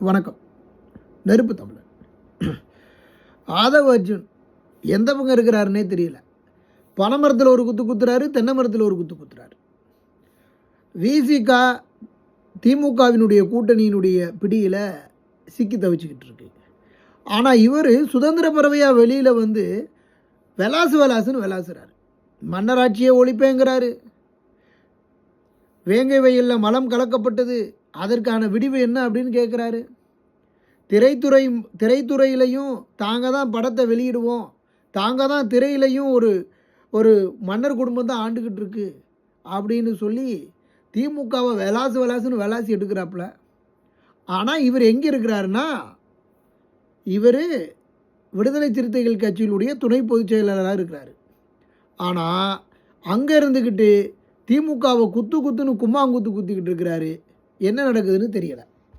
வணக்கம். நெருப்பு தமிழன். ஆதவ அர்ஜுன் எந்த பக்கம் இருக்கிறாருன்னே தெரியல. பனை மரத்தில் ஒரு குத்து குத்துறாரு, தென்னை மரத்தில் ஒரு குத்து குத்துறாரு. விசிகா திமுகவினுடைய கூட்டணியினுடைய பிடியில் சிக்கி தவிச்சுக்கிட்டு இருக்கு. ஆனால் இவர் சுதந்திர பறவையாக வெளியில் வந்து வெலாசுன்னு விளாசுறாரு. மன்னராட்சியை ஒழிப்பேங்கிறாரு. வேங்கை வயலில் மலம் கலக்கப்பட்டது, அதற்கான விடிவு என்ன அப்படின்னு கேட்குறாரு. திரைத்துறையிலையும் தாங்க தான் படத்தை வெளியிடுவோம், தாங்க தான் திரையிலையும் ஒரு மன்னர் குடும்பம் தான் ஆண்டுக்கிட்டு இருக்கு அப்படின்னு சொல்லி திமுகவை வெலாசுன்னு விளாசி எடுக்கிறாப்புல. ஆனால் இவர் எங்கே இருக்கிறாருன்னா, இவர் விடுதலை சிறுத்தைகள் கட்சியினுடைய துணை பொதுச் செயலாளராக இருக்கிறாரு. ஆனால் அங்கே இருந்துக்கிட்டு திமுகவை குத்துன்னு கும்மாங்குத்து குத்திக்கிட்டு இருக்கிறாரு. என்ன நடக்குதுன்னு தெரியலை.